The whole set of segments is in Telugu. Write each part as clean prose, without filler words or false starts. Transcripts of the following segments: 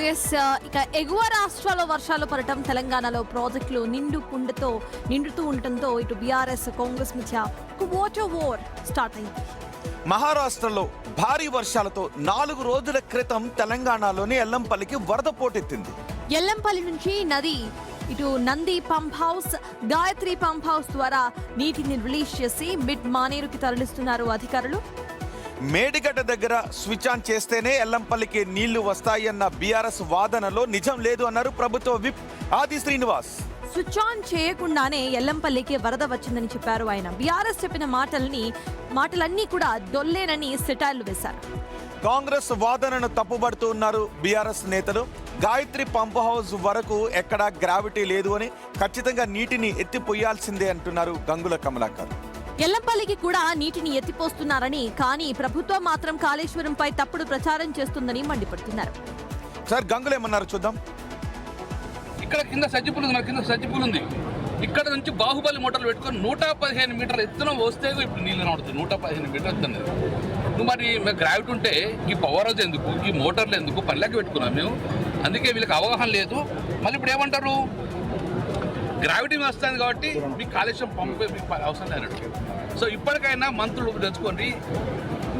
ఎస్ ఇక ఎగువ రాష్ట్రాల్లో వర్షాలు పడటం, తెలంగాణలో ప్రాజెక్టులు నిండుతూ ఉండటంతో ఇటు బీఆర్ఎస్ కాంగ్రెస్ మధ్య వాటర్ వార్ స్టార్ట్ అయింది. మహారాష్ట్రలో భారీ వర్షాలతో 4 రోజుల క్రితం తెలంగాణలోని ఎల్లంపల్లికి వరద పోటెత్తింది. ఎల్లంపల్లి నుంచి నది ఇటు Nandi pump house, Gayatri pump house ద్వారా నీటిని రిలీజ్ చేసి మిడ్ మానేరుకి తరలిస్తున్నారు అధికారులు. మేడిగడ్డ దగ్గర స్విచ్ ఆన్ చేస్తేనే ఎల్లంపల్లికి నీళ్లు వస్తాయన్న బీఆర్ఎస్ వాదనలో నిజం లేదు అన్నారు ప్రభుత్వ విప్ ఆది శ్రీనివాస్. స్విచ్ ఆన్ చేయకుండానే ఎల్లంపల్లికి వరద వచ్చిందని చెప్పారు ఆయన. బీఆర్ఎస్ చెప్పిన మాటలన్నీ కూడా డొల్లేనని సెటైర్లు వేశారు. కాంగ్రెస్ వాదనను తప్పుబడుతూ ఉన్నారు బీఆర్ఎస్ నేతలు. గాయత్రి పంప్ హౌస్ వరకు ఎక్కడా గ్రావిటీ లేదు అని, ఖచ్చితంగా నీటిని ఎత్తిపోయాల్సిందే అంటున్నారు గంగుల కమలాకర్. ఎల్లంపల్లికి కూడా నీటిని ఎత్తిపోస్తున్నారని, కానీ ప్రభుత్వం మాత్రం కాళేశ్వరంపై తప్పుడు ప్రచారం చేస్తుందని మండిపడుతున్నారు. సార్ గంగులు ఏమన్నారు చూద్దాం. ఇక్కడ కింద సజ్జిపూలు ఉంది. ఇక్కడ నుంచి బాహుబలి మోటార్లు పెట్టుకొని 115 మీటర్ల ఎత్తున వస్తే ఇప్పుడు నీళ్ళు నడుతుంది. 115 మీటర్లు ఎత్తున్నది. నువ్వు మరి గ్రావిటీ ఉంటే ఈ పవర్ హౌస్ ఎందుకు, ఈ మోటార్లు ఎందుకు పనిలోకి పెట్టుకున్నాం మేము. అందుకే వీళ్ళకి అవగాహన లేదు. మళ్ళీ ఇప్పుడు ఏమంటారు, గ్రావిటీ వస్తుంది కాబట్టి మీకు కాళేశ్వరం పంపే మీకు అవసరం లేదు. సో ఇప్పటికైనా మంత్రులు తెచ్చుకోండి,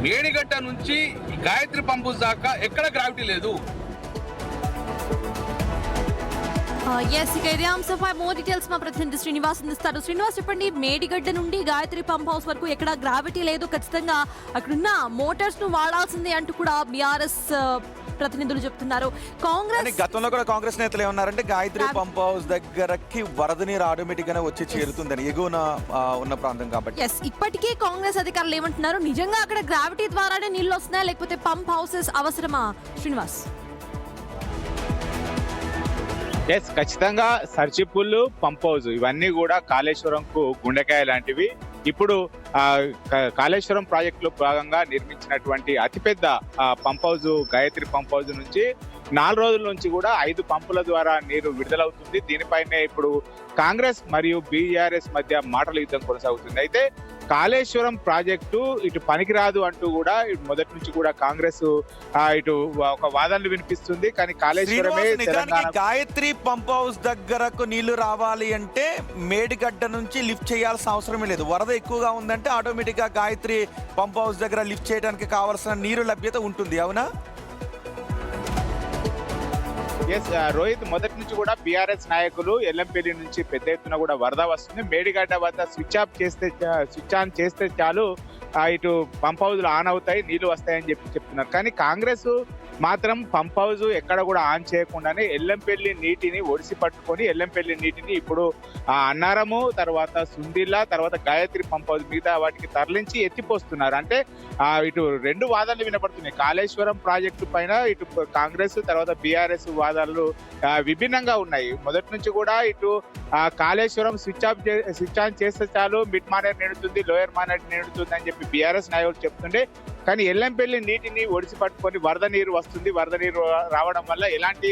మేడిగడ్డ నుంచి గాయత్రి పంపు దాకా ఎక్కడ గ్రావిటీ లేదు. ఇక ఇదే అంశంపై మోర్ డీటెయిల్స్ మా ప్రతినిధి శ్రీనివాస్ అందిస్తారు. శ్రీనివాస్ చెప్పండి, మేడిగడ్డ నుండి గాయత్రి పంప్ హౌస్ వరకు ఎక్కడ గ్రావిటీ లేదు, ఖచ్చితంగా అక్కడున్న మోటార్స్ ను వాడాల్సిందే అంటూ కూడా బీఆర్ఎస్ ప్రతినిధులు చెప్తున్నారు. గతంలో కూడా కాంగ్రెస్ నేతలు ఏమన్నారంటే గాయత్రి పంప్ హౌస్ దగ్గరకి వరద నీరు ఆటోమేటిక్ గానే వచ్చి చేరుతుందని, ఎగువన ఉన్న ప్రాంతం కాబట్టి. ఇప్పటికీ కాంగ్రెస్ అధికారులు ఏమంటున్నారు, నిజంగా అక్కడ గ్రావిటీ ద్వారానే నీళ్లు వస్తున్నాయా లేకపోతే పంప్ హౌసెస్ అవసరమా? శ్రీనివాస్. ఖచ్చితంగా సర్చిపుల్లు, పంప్ హౌస్ ఇవన్నీ కూడా కాళేశ్వరంకు గుండెకాయ లాంటివి. ఇప్పుడు కాళేశ్వరం ప్రాజెక్టులో భాగంగా నిర్మించినటువంటి అతిపెద్ద pump house Gayatri pump house నుంచి 4 రోజుల నుంచి కూడా 5 పంపుల ద్వారా నీరు విడుదలవుతుంది. దీనిపైనే ఇప్పుడు కాంగ్రెస్ మరియు బీఆర్ఎస్ మధ్య మాటల యుద్ధం కొనసాగుతుంది. అయితే కాళేశ్వరం ప్రాజెక్టు ఇటు పనికిరాదు అంటూ కూడా మొదటి నుంచి కూడా కాంగ్రెస్ ఇటు ఒక వాదనలు వినిపిస్తుంది. కానీ కాళేశ్వరమే గాయత్రి పంప్ హౌస్ దగ్గరకు నీళ్లు రావాలి అంటే మేడిగడ్డ నుంచి లిఫ్ట్ చేయాల్సిన అవసరమే లేదు. వరద ఎక్కువగా ఉందంటే ఆటోమేటిక్ గా గాయత్రి పంప్ హౌస్ దగ్గర లిఫ్ట్ చేయడానికి కావాల్సిన నీరు లభ్యత ఉంటుంది, అవునా? రోహిత్, మొదటి నుంచి కూడా బీఆర్ఎస్ నాయకులు ఎల్లంపల్లి నుంచి పెద్ద ఎత్తున కూడా వరద వస్తుంది. మేడిగడ్డ వద్ద స్విచ్ ఆన్ చేస్తే చాలు ఇటు పంప్ హౌస్లు ఆన్ అవుతాయి, నీళ్లు వస్తాయని చెప్తున్నారు. కానీ కాంగ్రెస్ మాత్రం పంప్ హౌస్ ఎక్కడ కూడా ఆన్ చేయకుండానే ఎల్లంపల్లి నీటిని ఒడిసి పట్టుకొని ఎల్లంపల్లి నీటిని ఇప్పుడు అన్నారము, తర్వాత సుందిల్లా, తర్వాత గాయత్రి పంప్ హౌస్ మిగతా వాటికి తరలించి ఎత్తిపోస్తున్నారు. అంటే ఇటు 2 వాదనలు వినపడుతున్నాయి. కాళేశ్వరం ప్రాజెక్టు పైన ఇటు కాంగ్రెస్ తర్వాత బీఆర్ఎస్ వాదనలు విభిన్నంగా ఉన్నాయి. మొదటి నుంచి కూడా ఇటు కాళేశ్వరం స్విచ్ ఆన్ చేస్తే చాలు మిడ్ మానేర్ నిండుతుంది, లోయర్ మానేర్ నిండుతుంది అని చెప్పి బీఆర్ఎస్ నాయకులు చెప్తుండే. కానీ ఎల్లంపల్లి నీటిని ఒడిసి పట్టుకొని వరద నీరు వస్తుంది. వరద నీరు రావడం వల్ల ఎలాంటి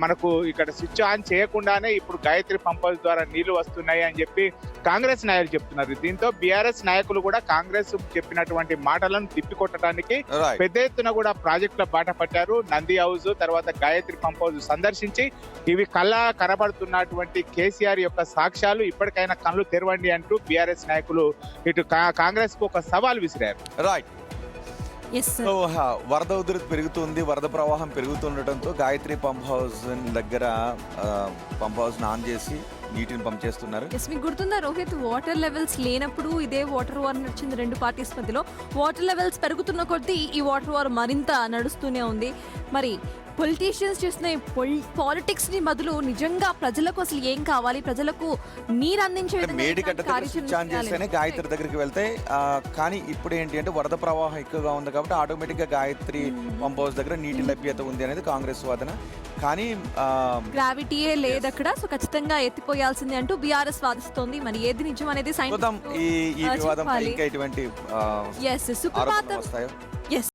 మనకు ఇక్కడ స్విచ్ ఆన్ చేయకుండానే ఇప్పుడు గాయత్రి పంప్ హౌస్ ద్వారా నీళ్లు వస్తున్నాయి అని చెప్పి కాంగ్రెస్ నాయకులు చెప్తున్నారు. దీంతో బీఆర్ఎస్ నాయకులు కూడా కాంగ్రెస్ చెప్పినటువంటి మాటలను తిప్పికొట్టడానికి పెద్ద ఎత్తున కూడా ప్రాజెక్టుల బాట పట్టారు. నంది హౌస్ తర్వాత గాయత్రి పంప్ హౌస్ సందర్శించి ఇవి కనబడుతున్నటువంటి కేసీఆర్ యొక్క సాక్ష్యాలు, ఇప్పటికైనా కళ్ళు తెరవండి అంటూ బీఆర్ఎస్ నాయకులు ఇటు కాంగ్రెస్ కు ఒక సవాల్ విసిరారు. రైట్. వరద ఉధృతి పెరుగుతుంది, వరద ప్రవాహం పెరుగుతుండటంతో గాయత్రి పంప్ హౌస్ దగ్గర పంప్ హౌస్ ఆన్ చేసి నీటిని పంప్ చేస్తున్నారు. మీకు గుర్తుందా రోహిత్, వాటర్ లెవెల్స్ లేనప్పుడు ఇదే వాటర్ వార్ నడిచింది 2 పార్టీస్ మధ్యలో. వాటర్ లెవెల్స్ పెరుగుతున్న కొద్దీ ఈ వాటర్ వార్ మరింత నడుస్తూనే ఉంది. మరి పొలిటీషియన్స్ చేసిన పాలిటిక్స్ ని బదులు నిజంగా ప్రజలకు అసలు ఏం కావాలి, ప్రజలకు నీరు అందించే గాయత్రి దగ్గరికి వెళ్తే. కానీ ఇప్పుడు ఏంటి అంటే వరద ప్రవాహం ఎక్కువగా ఉంది కాబట్టి ఆటోమేటిక్ గా గాయత్రి పంప్ హౌస్ దగ్గర నీటి లభ్యత ఉంది అనేది కాంగ్రెస్ వాదన. కానీ గ్రావిటీయే లేదు అక్కడ, సో ఖచ్చితంగా ఎత్తిపోయాల్సింది అంటూ బీఆర్ఎస్ వాదిస్తోంది. మరి ఏది నిజం అనేది ఈ వివాదం ఇంకా ఎటువంటి సుప్రభాతం